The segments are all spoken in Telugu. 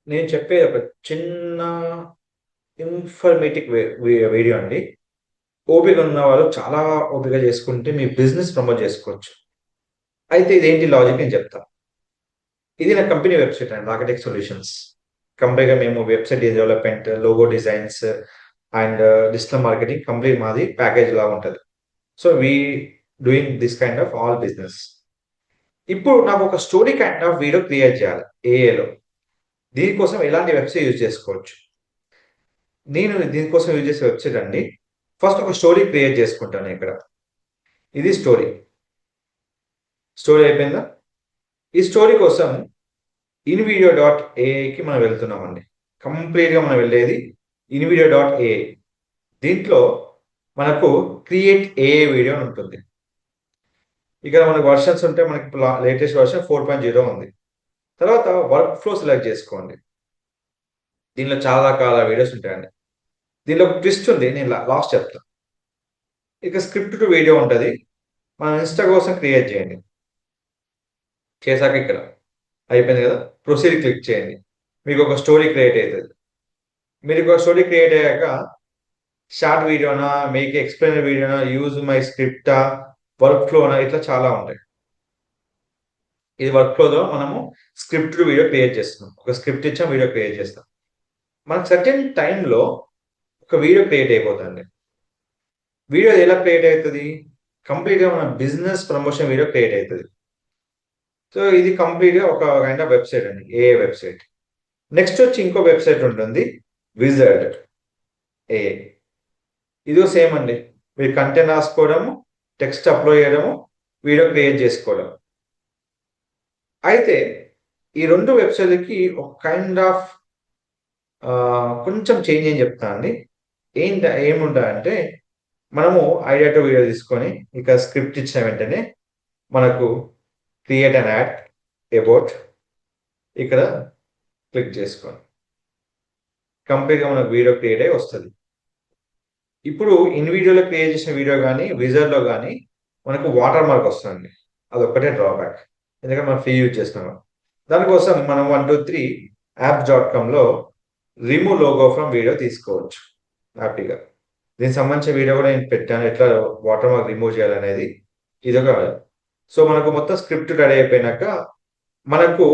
నేను చెప్పేది ఒక చిన్న ఇన్ఫర్మేటివ్ వీడియో అండి. ఓపిక ఉన్న వాళ్ళు చాలా ఓపిక చేసుకుంటే మీ బిజినెస్ ప్రమోట్ చేసుకోవచ్చు. అయితే ఇదేంటి లాజిక్ నేను చెప్తా. ఇది నా కంపెనీ వెబ్‌సైట్ అండి, ఆర్కిటెక్ట్ సొల్యూషన్స్. కంప్లీట్‌గా మేము website development, logo designs and digital marketing complete మాది ప్యాకేజ్ లాగా ఉంటది. So, doing this kind of all business. ఇప్పుడు నాకు ఒక story kind of video create చేయాలి ఏఐలో. దీనికోసం ఎలాంటి వెబ్‌సైట్ యూజ్ చేసుకోవచ్చు. నేను దీనికోసం యూజ్ చేసే వెబ్‌సైట్ అండి. ఫస్ట్ ఒక స్టోరీ క్రియేట్ చేసుకుంటాను ఇక్కడ. ఇది స్టోరీ. స్టోరీ అయిపోయిందా? ఈ స్టోరీ కోసం ఇన్‌వీడియో.ఏఐకి మనం వెళ్తున్నామండి. కంప్లీట్‌గా మనం వెళ్ళేది ఇన్‌వీడియో.ఏఐ. దీంట్లో మనకు క్రియేట్ ఏఐ వీడియో అని ఉంటుంది. ఇక్కడ మనకు వెర్షన్స్ ఉంటే మనకి లేటెస్ట్ వెర్షన్ 4.0 ఉంది. తర్వాత వర్క్ ఫ్లో సెలెక్ట్ చేసుకోండి. దీనిలో చాలా రకాల వీడియోస్ ఉంటాయండి. దీనిలో ఒక ట్విస్ట్ ఉంది. నేను లాస్ట్ చెప్తా. ఇక స్క్రిప్ట్ టు వీడియో ఉంటది. మన ఇన్‌స్టా కోసం క్రియేట్ చేయండి. చేశాక ఇక్కడ అయిపోయింది కదా! ప్రొసీడ్ క్లిక్ చేయండి. మీకు ఒక స్టోరీ క్రియేట్ అయితది. మీరు ఒక స్టోరీ క్రియేట్ అయ్యాక షార్ట్ వీడియోనా, మేక్ ఎక్స్‌ప్లెయినర్ వీడియోనా, యూజ్ మై స్క్రిప్టా, వర్క్ ఫ్లోనా ఇట్లా చాలా ఉంటాయి. ఇది వర్క్ ఫ్లోలో మనము స్క్రిప్ట్ వీడియో క్రియేట్ చేస్తున్నాం. ఒక స్క్రిప్ట్ ఇచ్చాం, వీడియో క్రియేట్ చేస్తాం. మనకు సర్టెన్ టైమ్‌లో ఒక వీడియో క్రియేట్ అయిపోతుంది. వీడియో ఎలా క్రియేట్ అయితది? కంప్లీట్‌గా మన బిజినెస్ ప్రమోషన్ వీడియో క్రియేట్ అయితది. సో, ఇది కంప్లీట్‌గా ఒక కైండ్ ఆఫ్ వెబ్‌సైట్ అండి. AI website. నెక్స్ట్ వచ్చి ఇంకో వెబ్‌సైట్ ఉంటుంది. Wizard AI. ఇదో సేమ్ అండి. మీరు కంటెంట్ రాసుకోవడము, టెక్స్ట్ అప్‌లోడ్ చేయడము, వీడియో క్రియేట్ చేసుకోవడం. అయితే ఈ 2 వెబ్‌సైట్‌లకి ఒక కైండ్ ఆఫ్ కొంచెం చేంజ్ అని చెప్తా అండి. ఏముంటదంటే మనము ఐడియా టు వీడియో తీసుకొని ఇక స్క్రిప్ట్ ఇచ్చిన వెంటనే మనకు క్రియేట్ అన్ యాడ్, అబౌట్ ఇక్కడ క్లిక్ చేసుకోండి. కంప్లీట్‌గా మనకు వీడియో క్రియేట్ అయ్యి వస్తది. ఇప్పుడు ఇన్‌వీడియోలో క్రియేట్ చేసిన వీడియో గాని, విజార్డ్‌లో గాని మనకు వాటర్ మార్క్ వస్తదండి. అదొక్కటే డ్రాబ్యాక్. ఎందుకంటే మనం ఫ్రీ యూజ్ చేస్తున్నాం. దానికోసం మనం 1, 2, 3 యాప్స్.కామ్‌లో రిమూవ్ లోగో ఫ్రమ్ వీడియో తీసుకోవచ్చు హ్యాపీగా. దీనికి సంబంధించిన వీడియో కూడా నేను పెట్టాను. ఎట్లా వాటర్ మార్క్ రిమూవ్ చేయాలనేది. ఇదొక సో, మనకు మొత్తం స్క్రిప్ట్ రెడీ అయిపోయినాక మనకు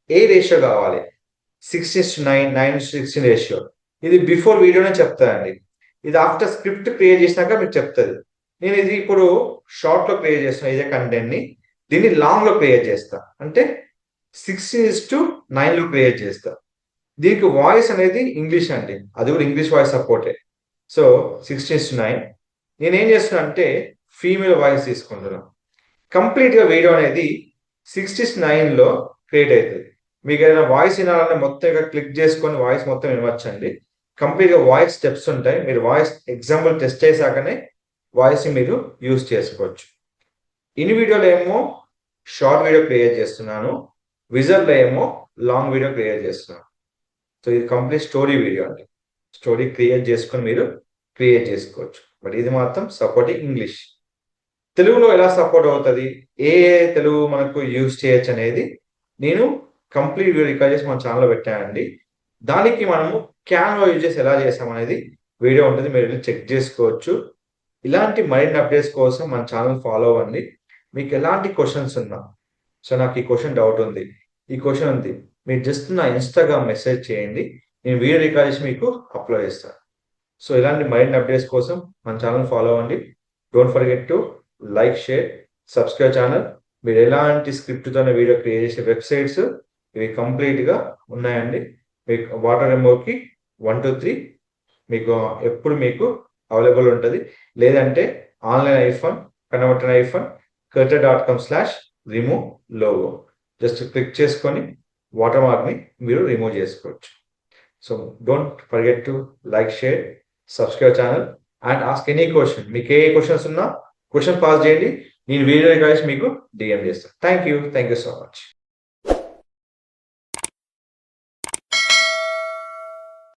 ఏ రేషియో కావాలి? 6:9, 9:16 రేషియో. ఇది బిఫోర్ వీడియోనే చెప్తదండి. ఇది ఆఫ్టర్ స్క్రిప్ట్ క్రియేట్ చేసినాక మీకు చెప్తది. నేను ఇది ఇప్పుడు షార్ట్‌లో క్రియేట్ చేస్తున్నా ఇదే కంటెంట్‌ని. దీన్ని లాంగ్‌లో క్రియేట్ చేస్తా. అంటే 16:9లో క్రియేట్ చేస్తా. దీనికి వాయిస్ అనేది ఇంగ్లీష్ అండి. అది కూడా ఇంగ్లీష్ వాయిస్ సపోర్టే. సో, 16:9 నేనేం చేస్తున్నా అంటే ఫీమేల్ వాయిస్ తీసుకుంటున్నా. కంప్లీట్‌గా వీడియో అనేది 6:9లో క్రియేట్ అయితది. మీకేదైనా వాయిస్ వినాలంటే మొత్తం ఇక్కడ క్లిక్ చేసుకొని వాయిస్ మొత్తం వినవచ్చండి. కంప్లీట్‌గా వాయిస్ స్టెప్స్ ఉంటాయి. మీరు వాయిస్ ఎగ్జాంపుల్ టెస్ట్ చేశాకనే వాయిస్‌ని మీరు యూజ్ చేసుకోవచ్చు. ఇన్ వీడియోలో ఏమో షార్ట్ వీడియో క్రియేట్ చేస్తున్నాను. విజువల్‌లో ఏమో లాంగ్ వీడియో క్రియేట్ చేస్తున్నాను. సో, ఇది కంప్లీట్ స్టోరీ వీడియో అండి. స్టోరీ క్రియేట్ చేసుకొని మీరు క్రియేట్ చేసుకోవచ్చు. బట్ ఇది మాత్రం సపోర్టింగ్ ఇంగ్లీష్. తెలుగులో ఎలా సపోర్ట్ అవుతది? ఏ తెలుగు మనకు యూజ్ చేయొచ్చనేది నేను కంప్లీట్ వీడియో రికార్డ్ చేసి మన ఛానెల్‌లో పెట్టానండి. దానికి మనము క్యాన్వా యూజ్ చేసి ఎలా చేసామనేది వీడియో ఉంటుంది. మీరెళ్లి చెక్ చేసుకోవచ్చు. ఇలాంటి మరిన్ని అప్డేట్స్ కోసం మన ఛానెల్ ఫాలో అవ్వండి. మీకెలాంటి క్వెషన్స్ ఉన్నా, సో, నాకు ఈ క్వెషన్ డౌట్ ఉంది. ఈ క్వెషన్ ఉంది. మీరు జస్ట్ నా ఇన్‌స్టాగ్రామ్ మెసేజ్ చేయండి. నేను వీడియో రికార్డ్ చేసి మీకు అప్‌లోడ్ చేస్తాను. సో, ఇలాంటి మరిన్ని అప్డేట్స్ కోసం మన ఛానెల్ ఫాలో అవ్వండి. Don't forget to like, share, subscribe channel. మీరు ఎలాంటి స్క్రిప్ట్‌తోనే వీడియో క్రియేట్ చేసే వెబ్‌సైట్స్ ఇవి కంప్లీట్‌గా ఉన్నాయండి. మీకు వాటర్ రిమూవ్‌కి 1, 2, 3 మీకు ఎప్పుడు మీకు అవైలబుల్ ఉంటది. లేదంటే online iPhone, converted iPhone, curter.com/remove logo. Just click చేసుకొని వాటర్ మార్క్‌ని మీరు రిమూవ్ చేసుకోవచ్చు. So, don't forget to like, share, subscribe channel and ask any question. మీకు ఏ క్వెషన్స్ ఉన్నా క్వెషన్ పాస్ చేయండి. నేను వీడియో రికార్డ్ చేసి మీకు డీఎం చేస్తాను. Thank you so much.